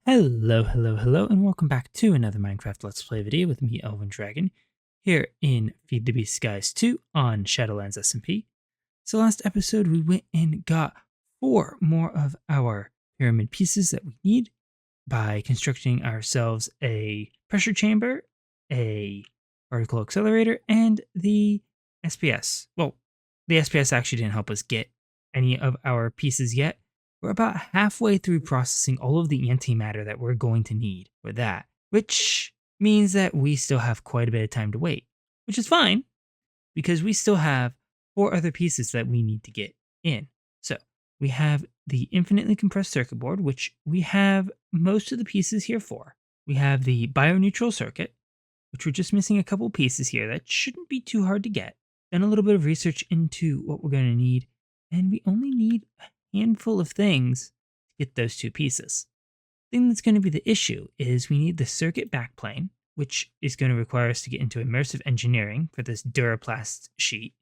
Hello, and welcome back to another Minecraft Let's Play video with me, Elven Dragon, here in FTB Skies 2 on Shadowlands SMP. So last episode we went and got 4 more of our pyramid pieces that we need by constructing ourselves a pressure chamber, a particle accelerator, and the SPS. Well, the SPS actually didn't help us get any of our pieces yet. We're about halfway through processing all of the antimatter that we're going to need for that, which means that we still have quite a bit of time to wait, which is fine because we still have 4 other pieces that we need to get in. So we have the infinitely compressed circuit board, which we have most of the pieces here for. We have the bioneutral circuit, which we're just missing a couple pieces here that shouldn't be too hard to get. Then a little bit of research into what we're going to need, and we only need a handful of things to get those 2 pieces. The thing that's going to be the issue is we need the circuit backplane, which is going to require us to get into immersive engineering for this Duraplast sheet,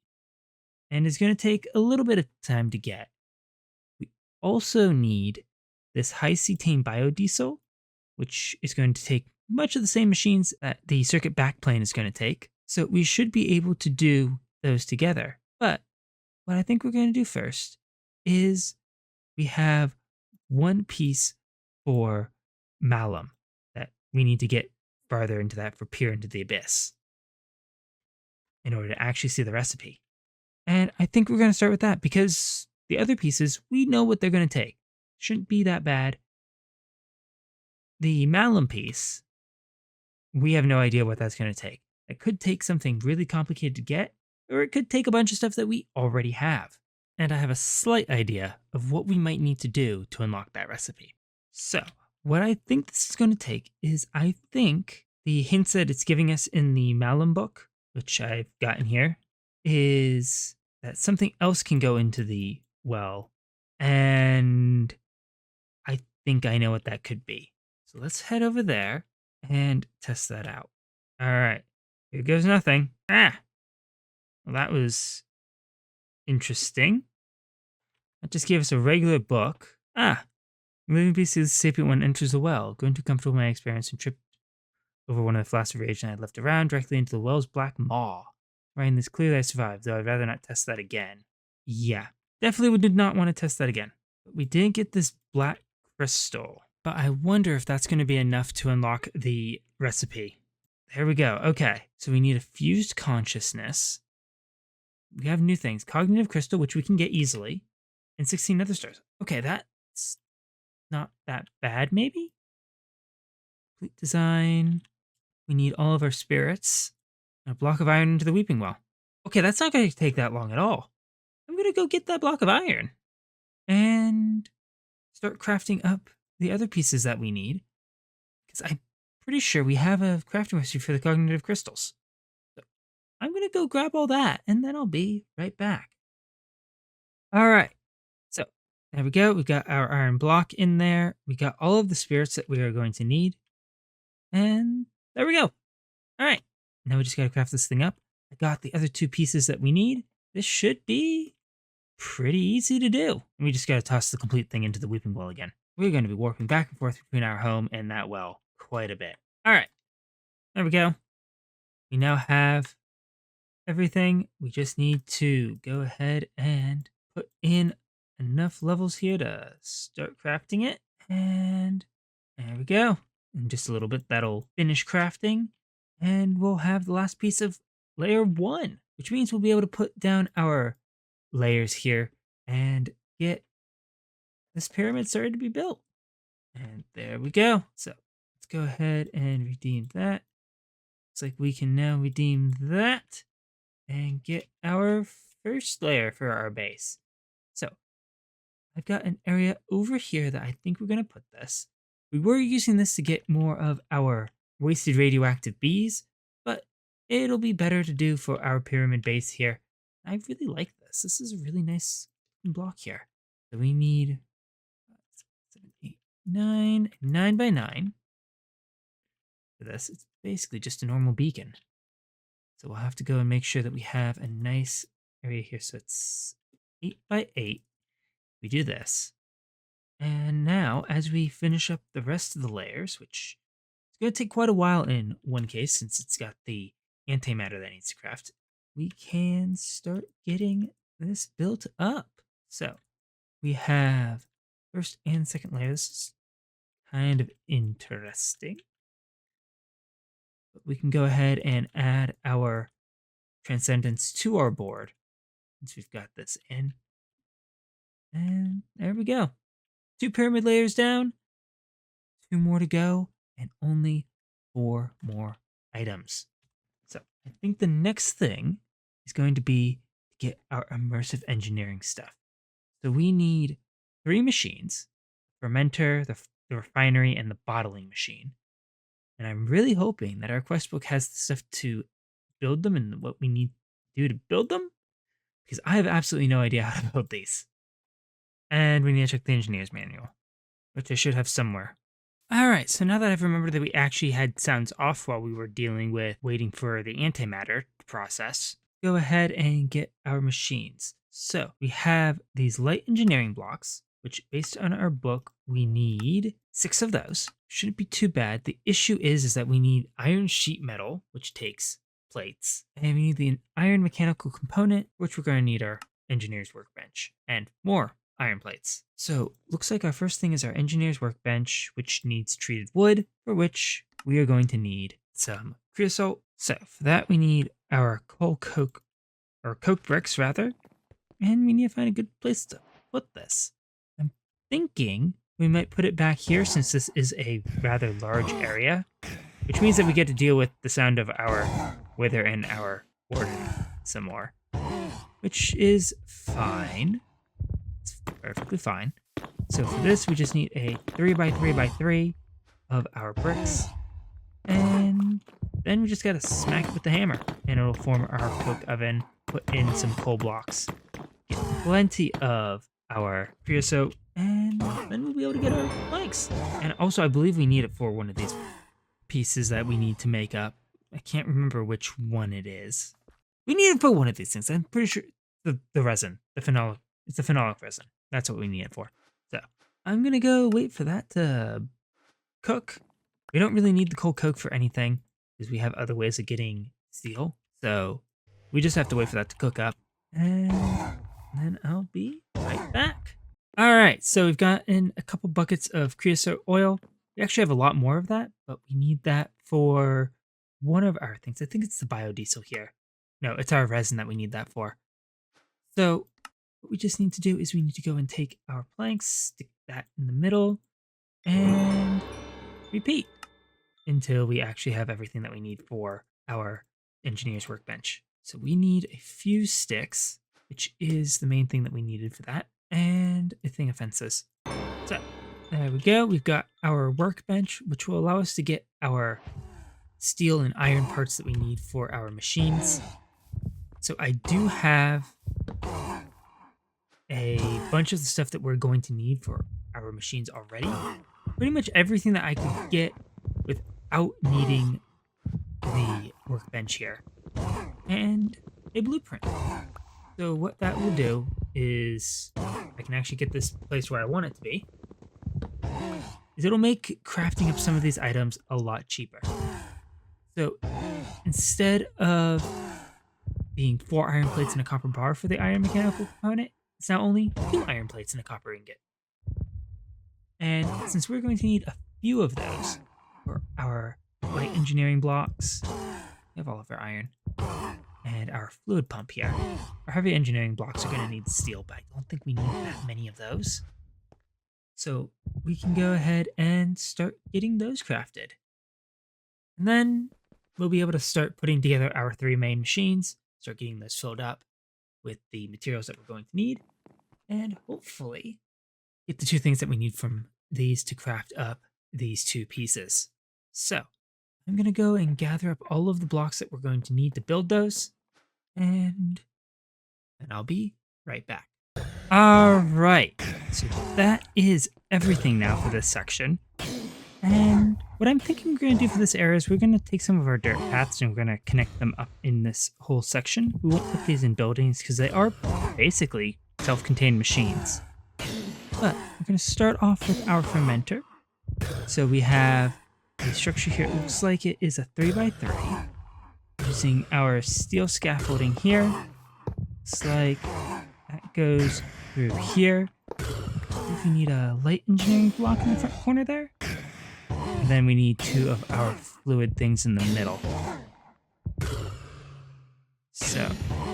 and is going to take a little bit of time to get. We also need this high cetane biodiesel, which is going to take much of the same machines that the circuit backplane is going to take. So we should be able to do those together. But what I think we're going to do first is we have 1 piece for malum that we need to get farther into that for Peer into the Abyss in order to actually see the recipe. And I think we're going to start with that because the other pieces, we know what they're going to take. Shouldn't be that bad. The malum piece, we have no idea what that's going to take. It could take something really complicated to get, or it could take a bunch of stuff that we already have. And I have a slight idea of what we might need to do to unlock that recipe. So, what I think this is going to take is I think the hints that it's giving us in the malum book, which I've gotten here, is that something else can go into the well. And I think I know what that could be. So let's head over there and test that out. All right, here goes nothing. Ah, well, that was interesting. That just gave us a regular book. Ah, moving piece of the sapient one enters the well. Going too comfortable with my experience and tripped over one of the flasks of rage and I left around directly into the well's black maw. Writing this clearly I survived, though I'd rather not test that again. Yeah, definitely did not want to test that again. But we didn't get this black crystal. But I wonder if that's going to be enough to unlock the recipe. There we go. Okay, so we need a fused consciousness. We have new things. Cognitive crystal, which we can get easily. And 16 other stars. Okay, that's not that bad, maybe? Complete design. We need all of our spirits. And a block of iron into the weeping well. Okay, that's not going to take that long at all. I'm going to go get that block of iron. And start crafting up the other pieces that we need. Because I'm pretty sure we have a crafting recipe for the cognitive crystals. So I'm going to go grab all that, and then I'll be right back. All right. So there we go. We got our iron block in there. We got all of the spirits that we are going to need. And there we go. All right. Now we just got to craft this thing up. I got the other 2 pieces that we need. This should be pretty easy to do. We just got to toss the complete thing into the weeping well again. We're going to be warping back and forth between our home and that well quite a bit. All right. There we go. We now have everything. We just need to go ahead and put in enough levels here to start crafting it. And there we go. In just a little bit, that'll finish crafting. And we'll have the last piece of layer 1, which means we'll be able to put down our layers here and get this pyramid started to be built. And there we go. So let's go ahead and redeem that. Looks like we can now redeem that and get our first layer for our base. So I've got an area over here that I think we're going to put this. We were using this to get more of our wasted radioactive bees, but it'll be better to do for our pyramid base here. I really like this. This is a really nice block here. So we need 7, 8, 9, 9 by 9 for this. It's basically just a normal beacon. So we'll have to go and make sure that we have a nice area here. So it's 8 by 8. We do this. And now, as we finish up the rest of the layers, which is going to take quite a while in one case since it's got the antimatter that needs to craft, we can start getting this built up. So we have first and second layers. This is kind of interesting. But we can go ahead and add our transcendence to our board once we've got this in. And there we go. 2 pyramid layers down, 2 more to go, and only 4 more items. So I think the next thing is going to be to get our immersive engineering stuff. So we need 3 machines, the fermenter, the refinery, and the bottling machine. And I'm really hoping that our quest book has the stuff to build them and what we need to do to build them, because I have absolutely no idea how to build these. And we need to check the engineer's manual, which I should have somewhere. All right, so now that I've remembered that we actually had sounds off while we were dealing with waiting for the antimatter process, go ahead and get our machines. So we have these light engineering blocks, which based on our book, we need 6 of those. Shouldn't be too bad. The issue is that we need iron sheet metal, which takes plates, and we need the iron mechanical component, which we're going to need our engineer's workbench, and more iron plates. So looks like our first thing is our engineer's workbench, which needs treated wood, for which we are going to need some creosote. So for that we need our coke bricks rather, and we need to find a good place to put this. I'm thinking we might put it back here since this is a rather large area, which means that we get to deal with the sound of our wither and our warden some more, which is fine. Perfectly fine. So for this, we just need a 3x3x3 of our bricks, and then we just gotta smack it with the hammer, and it'll form our coke oven. Put in some coal blocks, get plenty of our creosote, and then we'll be able to get our planks. And also, I believe we need it for one of these pieces that we need to make up. I can't remember which one it is. We need it for one of these things. I'm pretty sure the resin, the phenolic. It's the phenolic resin. That's what we need it for. So I'm going to go wait for that to cook. We don't really need the coal coke for anything because we have other ways of getting steel. So we just have to wait for that to cook up. And then I'll be right back. All right. So we've gotten a couple buckets of creosote oil. We actually have a lot more of that, but we need that for one of our things. I think it's the biodiesel here. No, it's our resin that we need that for. So what we just need to do is we need to go and take our planks, stick that in the middle, and repeat until we actually have everything that we need for our engineer's workbench. So we need a few sticks, which is the main thing that we needed for that, and a thing of fences. So there we go. We've got our workbench, which will allow us to get our steel and iron parts that we need for our machines. So I do have a bunch of the stuff that we're going to need for our machines already. Pretty much everything that I could get without needing the workbench here. And a blueprint. So what that will do is I can actually get this place where I want it to be. Is it'll make crafting up some of these items a lot cheaper. So instead of being 4 iron plates and a copper bar for the iron mechanical component, it's now only 2 iron plates and a copper ingot. And since we're going to need a few of those for our light engineering blocks, we have all of our iron, and our fluid pump here. Our heavy engineering blocks are going to need steel, but I don't think we need that many of those. So we can go ahead and start getting those crafted. And then we'll be able to start putting together our 3 main machines, start getting those filled up with the materials that we're going to need, and hopefully get the 2 things that we need from these to craft up these 2 pieces. So I'm going to go and gather up all of the blocks that we're going to need to build those, and then I'll be right back. All right, so that is everything now for this section. And what I'm thinking we're going to do for this area is we're going to take some of our dirt paths and we're going to connect them up in this whole section. We won't put these in buildings because they are basically self-contained machines. But we're going to start off with our fermenter. So we have a structure here. It looks like it is a 3x3. Using our steel scaffolding here. It's like that goes through here. If we need a light engineering block in the front corner there. And then we need 2 of our fluid things in the middle. So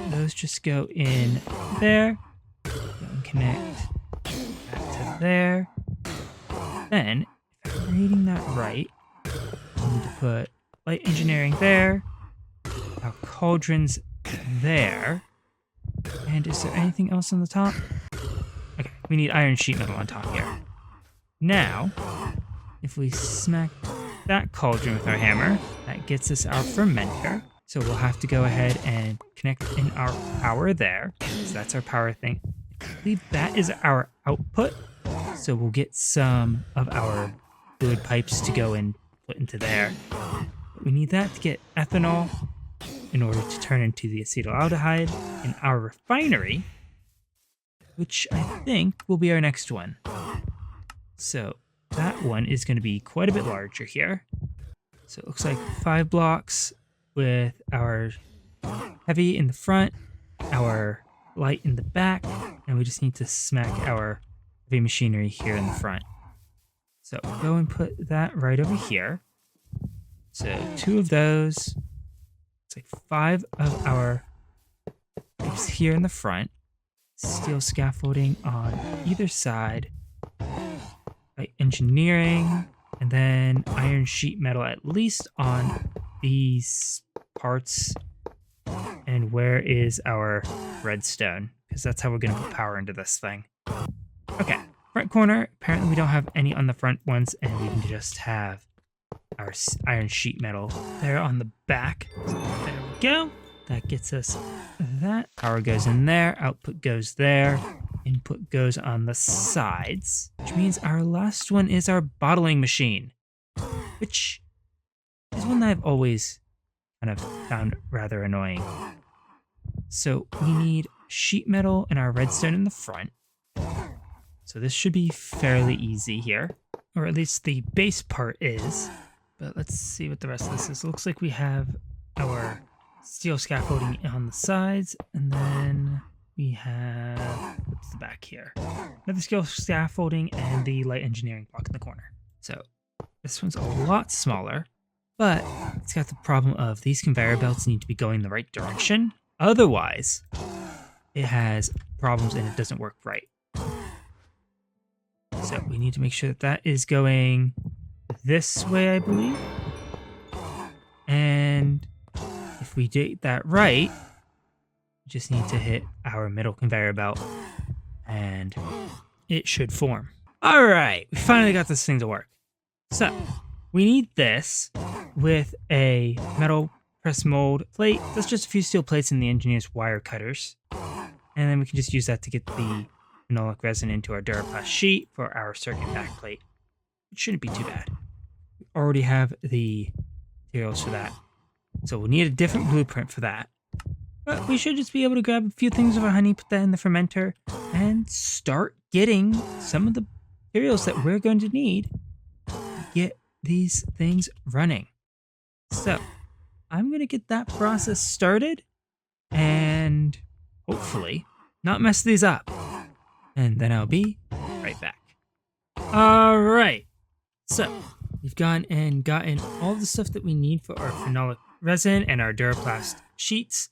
those just go in there. And connect that to there. Then, if I'm reading that right, we need to put light engineering there. Our cauldrons there. And is there anything else on the top? Okay, we need iron sheet metal on top here. Now, if we smack that cauldron with our hammer, that gets us our fermenter. So we'll have to go ahead and connect in our power there. So that's our power thing. I believe that is our output. So we'll get some of our fluid pipes to go and put into there. But we need that to get ethanol in order to turn into the acetaldehyde in our refinery, which I think will be our next one. So that one is going to be quite a bit larger here. So it looks like 5 blocks with our heavy in the front, our light in the back, and we just need to smack our heavy machinery here in the front. So go and put that right over here. So 2 of those. It's like 5 of our pipes here in the front. Steel scaffolding on either side. Light engineering. And then iron sheet metal at least on these parts. And where is our redstone? Because that's how we're going to put power into this thing. Okay, front corner. Apparently we don't have any on the front ones, and we can just have our iron sheet metal there on the back. So there we go. That gets us that. Power goes in there, output goes there, input goes on the sides, which means our last one is our bottling machine, which is one that I've always kind of found rather annoying. So we need sheet metal and our redstone in the front. So this should be fairly easy here, or at least the base part is. But let's see what the rest of this is. It looks like we have our steel scaffolding on the sides, and then we have, what's the back here? Another steel scaffolding and the light engineering block in the corner. So this one's a lot smaller, but it's got the problem of these conveyor belts need to be going the right direction. Otherwise, it has problems and it doesn't work right. So we need to make sure that that is going this way, I believe. And if we did that right, we just need to hit our middle conveyor belt and it should form. All right, we finally got this thing to work. So we need this with a metal press mold plate. That's just a few steel plates and the engineer's wire cutters. And then we can just use that to get the phenolic resin into our Duraplast sheet for our circuit backplate. It shouldn't be too bad. We already have the materials for that. So we'll need a different blueprint for that. But we should just be able to grab a few things of our honey, put that in the fermenter, and start getting some of the materials that we're going to need to get these things running. So I'm going to get that process started and hopefully not mess these up. And then I'll be right back. All right. So we've gone and gotten all the stuff that we need for our phenolic resin and our Duraplast sheets.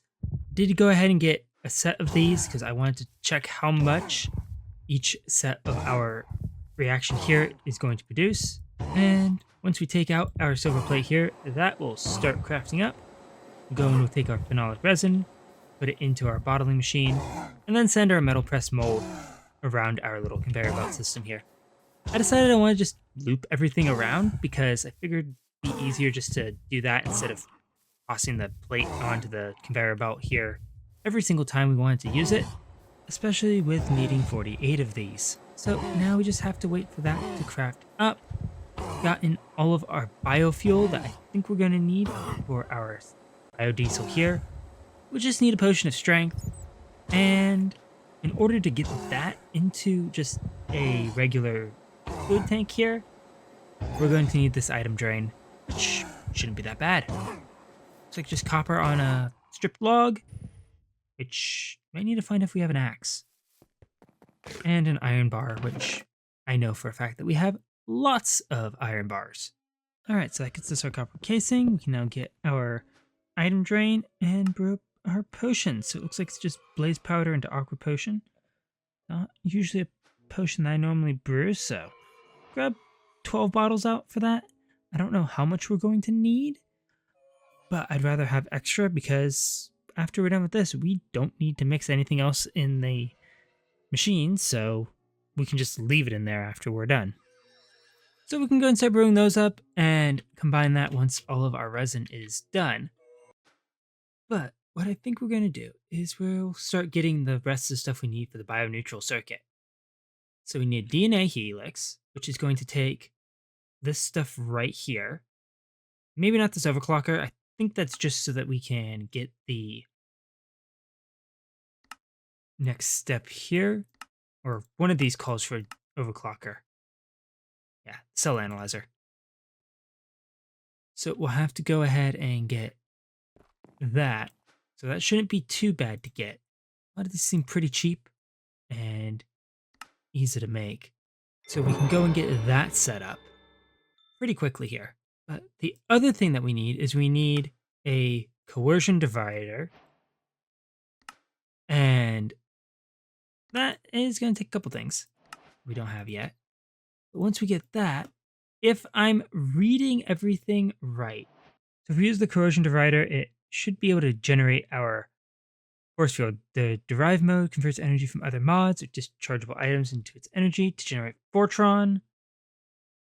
Did go ahead and get a set of these because I wanted to check how much each set of our reaction here is going to produce. And once we take out our silver plate here, that will start crafting up. We'll go and we'll take our phenolic resin, put it into our bottling machine, and then send our metal press mold around our little conveyor belt system here. I decided I want to just loop everything around because I figured it'd be easier just to do that instead of tossing the plate onto the conveyor belt here every single time we wanted to use it, especially with needing 48 of these. So now we just have to wait for that to craft up. Gotten all of our biofuel that I think we're going to need for our biodiesel here. We just need a potion of strength, and in order to get that into just a regular fluid tank here, we're going to need this item drain, which shouldn't be that bad. It's like just copper on a stripped log, which might need to find if we have an axe. And an iron bar, which I know for a fact that we have lots of iron bars. Alright, so that gets us our copper casing. We can now get our item drain and brew up our potion. So it looks like it's just blaze powder into aqua potion. Not usually a potion that I normally brew, so grab 12 bottles out for that. I don't know how much we're going to need, but I'd rather have extra because after we're done with this, we don't need to mix anything else in the machine, so we can just leave it in there after we're done. So we can go and start brewing those up and combine that once all of our resin is done. But what I think we're going to do is we'll start getting the rest of the stuff we need for the bioneutral circuit. So we need DNA helix, which is going to take this stuff right here. Maybe not this overclocker. I think that's just so that we can get the next step here. Or one of these calls for overclocker. Yeah, cell analyzer. So we'll have to go ahead and get that. So that shouldn't be too bad to get. A lot of these seem pretty cheap and easy to make. So we can go and get that set up pretty quickly here. But the other thing that we need is we need a coercion divider. And that is going to take a couple things we don't have yet. But once we get that, if I'm reading everything right, so if we use the coercion divider, it should be able to generate our force field. The derive mode converts energy from other mods or dischargeable items into its energy to generate Fortron.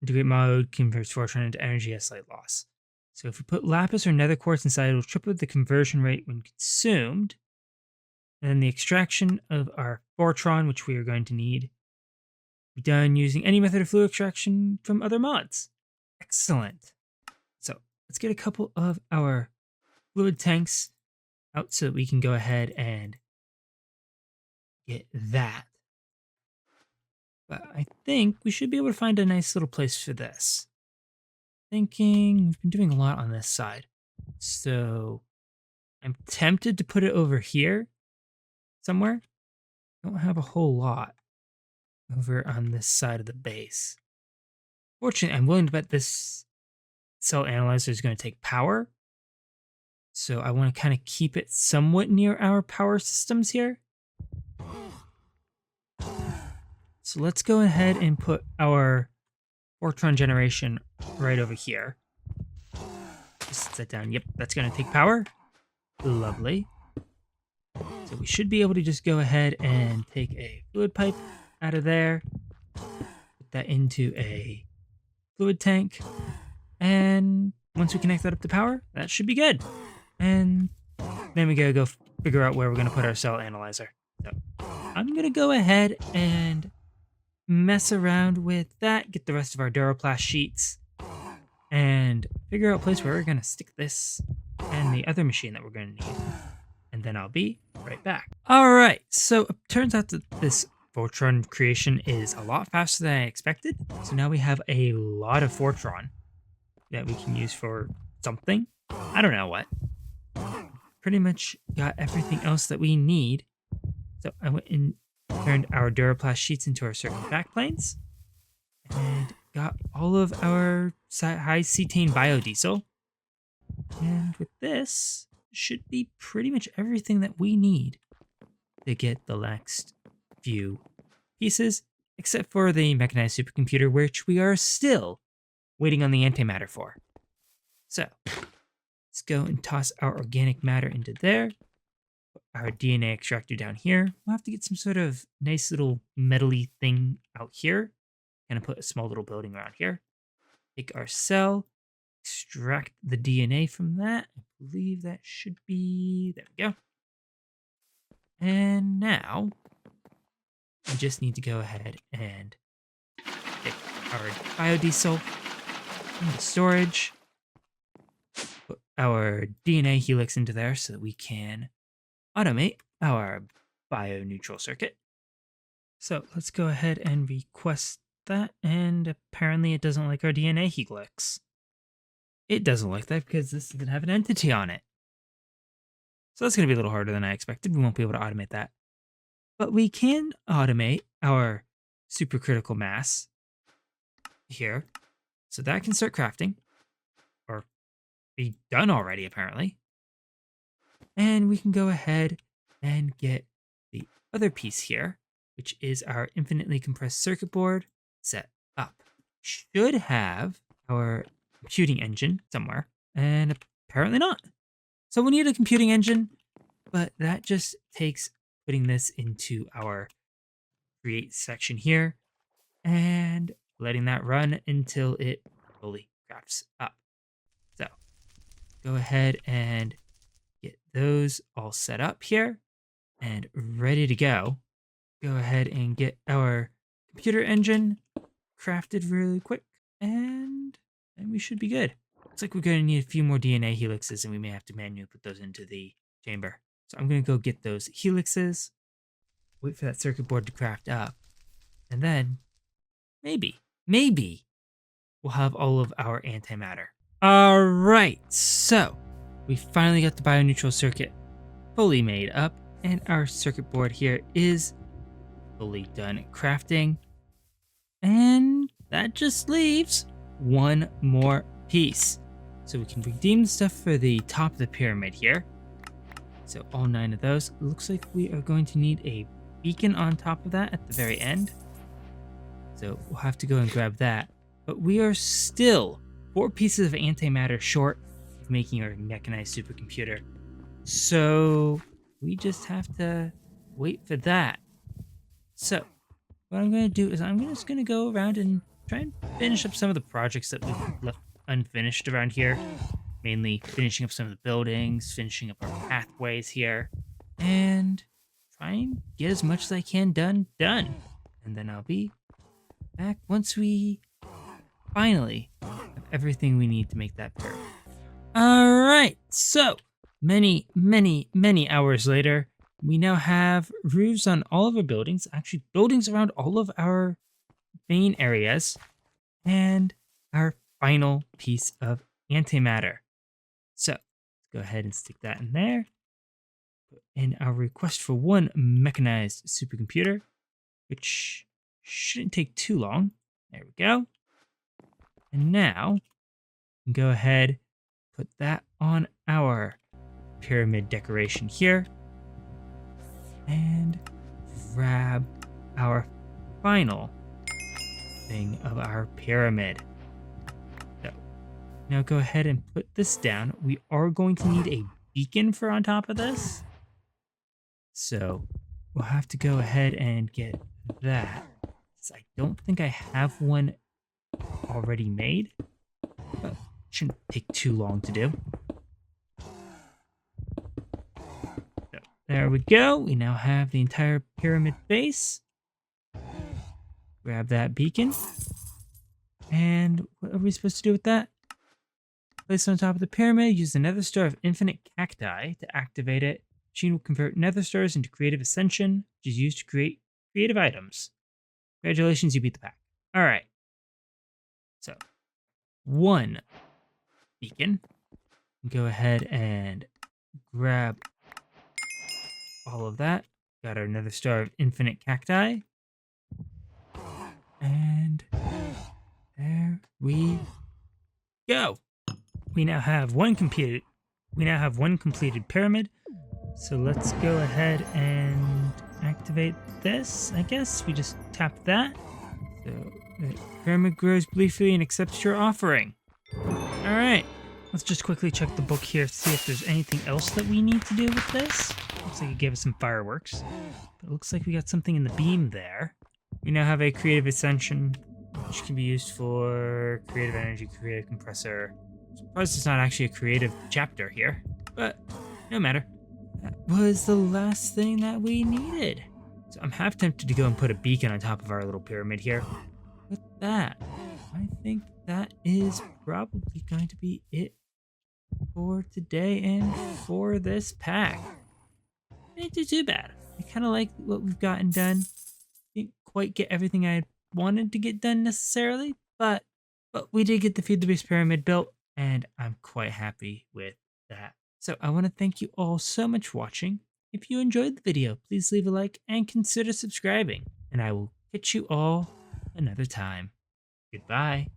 Integrate mode converts Fortron into energy at slight loss. So if we put lapis or nether quartz inside, it'll triple the conversion rate when consumed. And then the extraction of our Fortron, which we are going to need, be done using any method of fluid extraction from other mods. Excellent. So let's get a couple of our fluid tanks out so that we can go ahead and get that. But I think we should be able to find a nice little place for this. Thinking we've been doing a lot on this side. So I'm tempted to put it over here somewhere. Don't have a whole lot over on this side of the base. Fortunately, I'm willing to bet this cell analyzer is going to take power. So I want to kind of keep it somewhat near our power systems here. So let's go ahead and put our Fortron generation right over here. Just set that down. Yep, that's going to take power. Lovely. So we should be able to just go ahead and take a fluid pipe out of there. Put that into a fluid tank. And once we connect that up to power, that should be good. And then we gotta go figure out where we're gonna put our cell analyzer. So I'm gonna go ahead and mess around with that, get the rest of our Duroplast sheets, and figure out a place where we're gonna stick this and the other machine that we're gonna need. And then I'll be right back. All right, so it turns out that this Fortron creation is a lot faster than I expected. So now we have a lot of Fortron that we can use for something. I don't know what. Pretty much got everything else that we need. So I went and turned our Duroplast sheets into our circuit backplanes and got all of our high cetane biodiesel. And with this, should be pretty much everything that we need to get the next few pieces, except for the mechanized supercomputer, which we are still waiting on the antimatter for. So let's go and toss our organic matter into there. Put our DNA extractor down here. We'll have to get some sort of nice little metally thing out here. Kind of put a small little building around here. Take our cell, extract the DNA from that. I believe that should be, there we go. And now we just need to go ahead and take our biodiesel into storage. Put our DNA helix into there so that we can automate our bio-neutral circuit. So let's go ahead and request that, and apparently it doesn't like our DNA helix. It doesn't like that because this doesn't have an entity on it. So that's going to be a little harder than I expected. We won't be able to automate that. But we can automate our supercritical mass here. So that can start crafting, or be done already, apparently. And we can go ahead and get the other piece here, which is our infinitely compressed circuit board set up. Should have our computing engine somewhere, and apparently not. So we need a computing engine, but that just takes putting this into our create section here and letting that run until it fully crafts up. So go ahead and get those all set up here and ready to go. Go ahead and get our computer engine crafted really quick, and we should be good. Looks like we're going to need a few more DNA helixes, and we may have to manually put those into the chamber. So I'm going to go get those helixes, wait for that circuit board to craft up, and then maybe we'll have all of our antimatter. All right, so we finally got the bio-neutral circuit fully made up, and our circuit board here is fully done crafting. And that just leaves one more piece. So we can redeem the stuff for the top of the pyramid here. So all 9 of those. It looks like we are going to need a beacon on top of that at the very end. So we'll have to go and grab that. But we are still 4 pieces of antimatter short of making our mechanized supercomputer. So we just have to wait for that. So what I'm going to do is I'm just going to go around and try and finish up some of the projects that we've left unfinished around here. Mainly finishing up some of the buildings, finishing up our pathways here, and try and get as much as I can done. And then I'll be back once we finally have everything we need to make that pyramid. All right, so many hours later, we now have roofs on all of our buildings, actually buildings around all of our main areas, and our final piece of antimatter. So let's go ahead and stick that in there. Put in our request for 1 mechanized supercomputer, which shouldn't take too long. There we go. And now we can go ahead, put that on our pyramid decoration here, and grab our final thing of our pyramid. So now go ahead and put this down. We are going to need a beacon for on top of this. So we'll have to go ahead and get that. I don't think I have one already made, but it shouldn't take too long to do. So there we go. We now have the entire pyramid base. Grab that beacon. And what are we supposed to do with that? Place it on top of the pyramid. Use the nether star of infinite cacti to activate it. Machine will convert nether stars into creative ascension, which is used to create creative items. Congratulations, you beat the pack. All right. So, 1 beacon. Go ahead and grab all of that. Got our nether star of infinite cacti. And there we go. We now have one completed pyramid. So let's go ahead and activate this. I guess we just tap that. So the pyramid grows briefly and accepts your offering. All right. Let's just quickly check the book here to see if there's anything else that we need to do with this. Looks like it gave us some fireworks. But it looks like we got something in the beam there. We now have a creative ascension, which can be used for creative energy, creative compressor. I'm surprised it's not actually a creative chapter here, but no matter. That was the last thing that we needed. So I'm half tempted to go and put a beacon on top of our little pyramid here. With that, I think that is probably going to be it for today and for this pack. Didn't do too bad. I kind of like what we've gotten done. Didn't quite get everything I wanted to get done necessarily, but we did get the Feed the Beast Pyramid built, and I'm quite happy with that. So I want to thank you all so much for watching. If you enjoyed the video, please leave a like and consider subscribing, and I will catch you all another time. Goodbye.